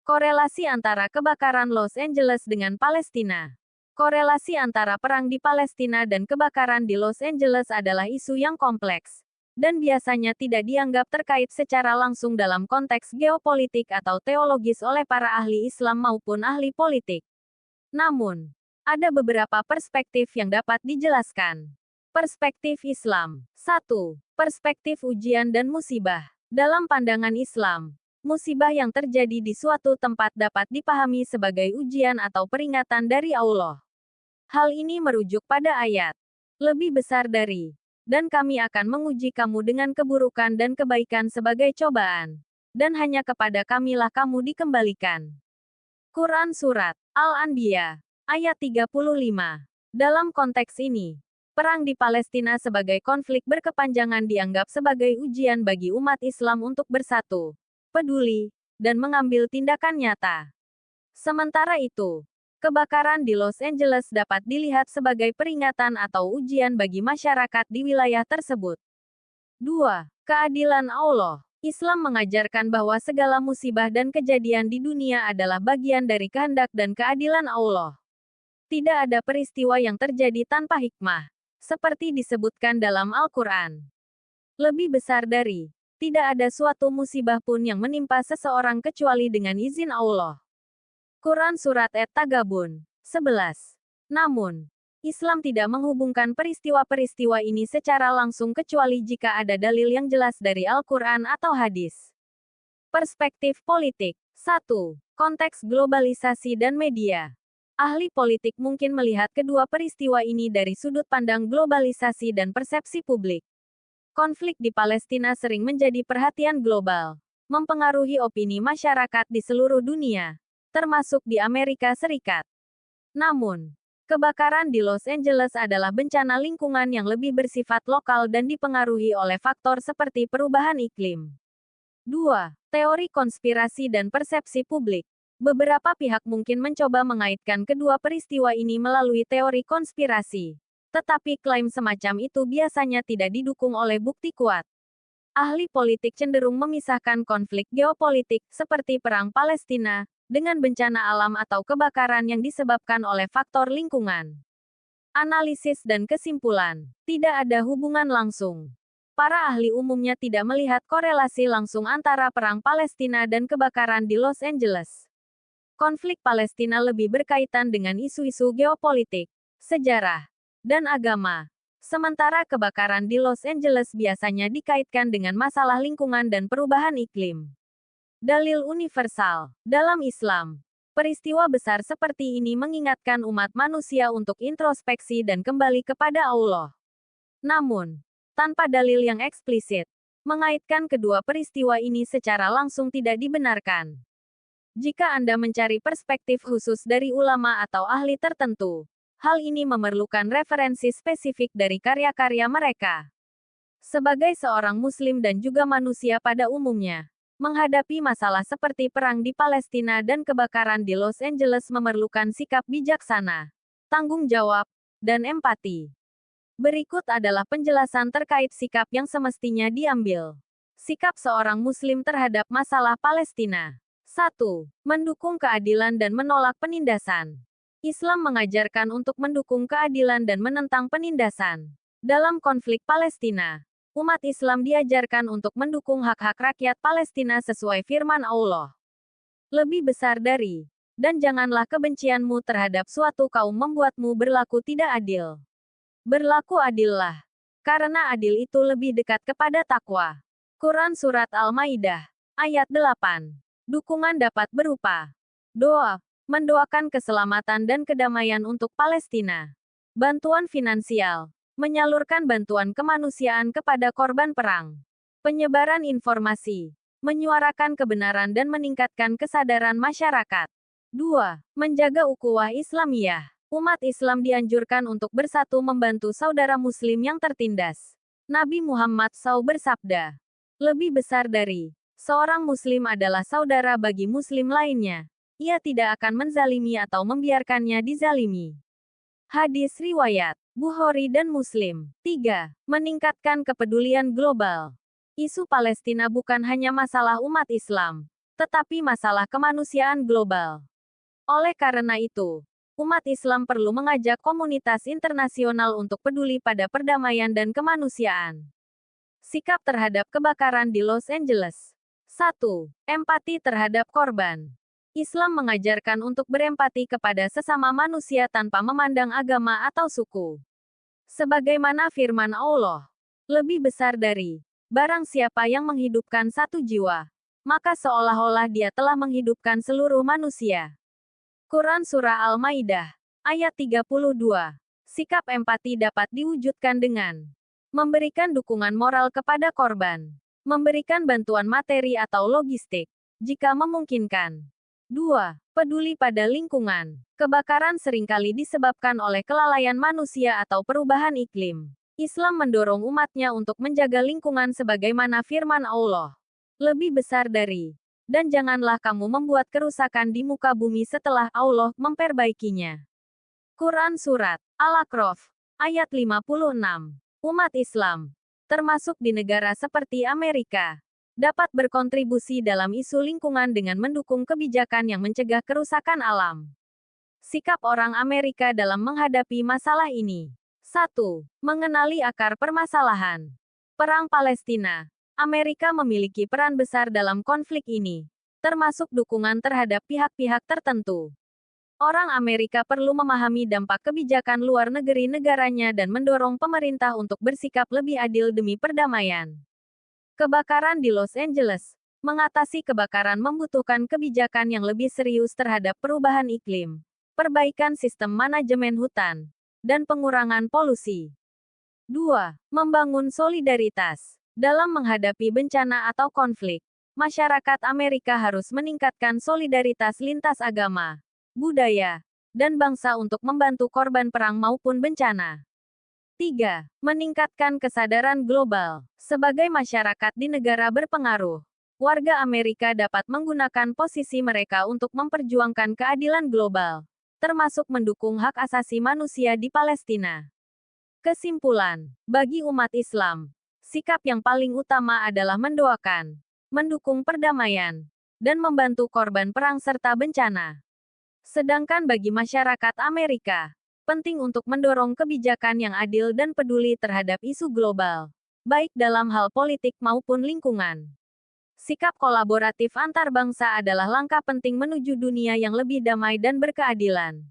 Korelasi antara kebakaran Los Angeles dengan Palestina. Korelasi antara perang di Palestina dan kebakaran di Los Angeles adalah isu yang kompleks, dan biasanya tidak dianggap terkait secara langsung dalam konteks geopolitik atau teologis oleh para ahli Islam maupun ahli politik. Namun, ada beberapa perspektif yang dapat dijelaskan. Perspektif Islam. 1. Perspektif ujian dan musibah. Dalam pandangan Islam, musibah yang terjadi di suatu tempat dapat dipahami sebagai ujian atau peringatan dari Allah. Hal ini merujuk pada ayat, lebih besar dari, dan kami akan menguji kamu dengan keburukan dan kebaikan sebagai cobaan. Dan hanya kepada kamilah kamu dikembalikan. Quran Surat Al-Anbiya, ayat 35. Dalam konteks ini, perang di Palestina sebagai konflik berkepanjangan dianggap sebagai ujian bagi umat Islam untuk bersatu, peduli, dan mengambil tindakan nyata. Sementara itu, kebakaran di Los Angeles dapat dilihat sebagai peringatan atau ujian bagi masyarakat di wilayah tersebut. 2. Keadilan Allah. Islam mengajarkan bahwa segala musibah dan kejadian di dunia adalah bagian dari kehendak dan keadilan Allah. Tidak ada peristiwa yang terjadi tanpa hikmah, seperti disebutkan dalam Al-Quran. Lebih besar dari, tidak ada suatu musibah pun yang menimpa seseorang kecuali dengan izin Allah. Quran Surat At-Tagabun 11. Namun, Islam tidak menghubungkan peristiwa-peristiwa ini secara langsung kecuali jika ada dalil yang jelas dari Al-Quran atau hadis. Perspektif politik. 1. Konteks globalisasi dan media. Ahli politik mungkin melihat kedua peristiwa ini dari sudut pandang globalisasi dan persepsi publik. Konflik di Palestina sering menjadi perhatian global, mempengaruhi opini masyarakat di seluruh dunia, termasuk di Amerika Serikat. Namun, kebakaran di Los Angeles adalah bencana lingkungan yang lebih bersifat lokal dan dipengaruhi oleh faktor seperti perubahan iklim. 2. Teori konspirasi dan persepsi publik. Beberapa pihak mungkin mencoba mengaitkan kedua peristiwa ini melalui teori konspirasi. Tetapi klaim semacam itu biasanya tidak didukung oleh bukti kuat. Ahli politik cenderung memisahkan konflik geopolitik, seperti Perang Palestina, dengan bencana alam atau kebakaran yang disebabkan oleh faktor lingkungan. Analisis dan kesimpulan. Tidak ada hubungan langsung. Para ahli umumnya tidak melihat korelasi langsung antara Perang Palestina dan kebakaran di Los Angeles. Konflik Palestina lebih berkaitan dengan isu-isu geopolitik, sejarah, dan agama. Sementara kebakaran di Los Angeles biasanya dikaitkan dengan masalah lingkungan dan perubahan iklim. Dalil universal. Dalam Islam, peristiwa besar seperti ini mengingatkan umat manusia untuk introspeksi dan kembali kepada Allah. Namun, tanpa dalil yang eksplisit, mengaitkan kedua peristiwa ini secara langsung tidak dibenarkan. Jika Anda mencari perspektif khusus dari ulama atau ahli tertentu, hal ini memerlukan referensi spesifik dari karya-karya mereka. Sebagai seorang Muslim dan juga manusia pada umumnya, menghadapi masalah seperti perang di Palestina dan kebakaran di Los Angeles memerlukan sikap bijaksana, tanggung jawab, dan empati. Berikut adalah penjelasan terkait sikap yang semestinya diambil. Sikap seorang Muslim terhadap masalah Palestina. 1. Mendukung keadilan dan menolak penindasan. Islam mengajarkan untuk mendukung keadilan dan menentang penindasan. Dalam konflik Palestina, umat Islam diajarkan untuk mendukung hak-hak rakyat Palestina sesuai firman Allah. Lebih besar dari, dan janganlah kebencianmu terhadap suatu kaum membuatmu berlaku tidak adil. Berlaku adillah, karena adil itu lebih dekat kepada takwa. Quran Surat Al-Maidah, ayat 8. Dukungan dapat berupa doa, mendoakan keselamatan dan kedamaian untuk Palestina. Bantuan finansial, menyalurkan bantuan kemanusiaan kepada korban perang. Penyebaran informasi, menyuarakan kebenaran dan meningkatkan kesadaran masyarakat. 2. Menjaga ukhuwah Islamiyah. Umat Islam dianjurkan untuk bersatu membantu saudara Muslim yang tertindas. Nabi Muhammad SAW bersabda, lebih besar dari seorang Muslim adalah saudara bagi Muslim lainnya. Ia tidak akan menzalimi atau membiarkannya dizalimi. Hadis riwayat Bukhari dan Muslim. 3. Meningkatkan kepedulian global. Isu Palestina bukan hanya masalah umat Islam, tetapi masalah kemanusiaan global. Oleh karena itu, umat Islam perlu mengajak komunitas internasional untuk peduli pada perdamaian dan kemanusiaan. Sikap terhadap kebakaran di Los Angeles. 1. Empati terhadap korban. Islam mengajarkan untuk berempati kepada sesama manusia tanpa memandang agama atau suku. Sebagaimana firman Allah, lebih besar dari barang siapa yang menghidupkan satu jiwa, maka seolah-olah dia telah menghidupkan seluruh manusia. Quran Surah Al-Maidah, ayat 32. Sikap empati dapat diwujudkan dengan memberikan dukungan moral kepada korban, memberikan bantuan materi atau logistik, jika memungkinkan. 2. Peduli pada lingkungan. Kebakaran seringkali disebabkan oleh kelalaian manusia atau perubahan iklim. Islam mendorong umatnya untuk menjaga lingkungan sebagaimana firman Allah. Lebih besar dari, dan janganlah kamu membuat kerusakan di muka bumi setelah Allah memperbaikinya. Quran Surat Al-A'raf, ayat 56. Umat Islam, termasuk di negara seperti Amerika, dapat berkontribusi dalam isu lingkungan dengan mendukung kebijakan yang mencegah kerusakan alam. Sikap orang Amerika dalam menghadapi masalah ini. 1. Mengenali akar permasalahan. Perang Palestina. Amerika memiliki peran besar dalam konflik ini, termasuk dukungan terhadap pihak-pihak tertentu. Orang Amerika perlu memahami dampak kebijakan luar negeri negaranya dan mendorong pemerintah untuk bersikap lebih adil demi perdamaian. Kebakaran di Los Angeles. Mengatasi kebakaran membutuhkan kebijakan yang lebih serius terhadap perubahan iklim, perbaikan sistem manajemen hutan, dan pengurangan polusi. 2. Membangun solidaritas. Dalam menghadapi bencana atau konflik, masyarakat Amerika harus meningkatkan solidaritas lintas agama, budaya, dan bangsa untuk membantu korban perang maupun bencana. 3. Meningkatkan kesadaran global. Sebagai masyarakat di negara berpengaruh, warga Amerika dapat menggunakan posisi mereka untuk memperjuangkan keadilan global, termasuk mendukung hak asasi manusia di Palestina. Kesimpulan, bagi umat Islam, sikap yang paling utama adalah mendoakan, mendukung perdamaian, dan membantu korban perang serta bencana. Sedangkan bagi masyarakat Amerika, penting untuk mendorong kebijakan yang adil dan peduli terhadap isu global, baik dalam hal politik maupun lingkungan. Sikap kolaboratif antar bangsa adalah langkah penting menuju dunia yang lebih damai dan berkeadilan.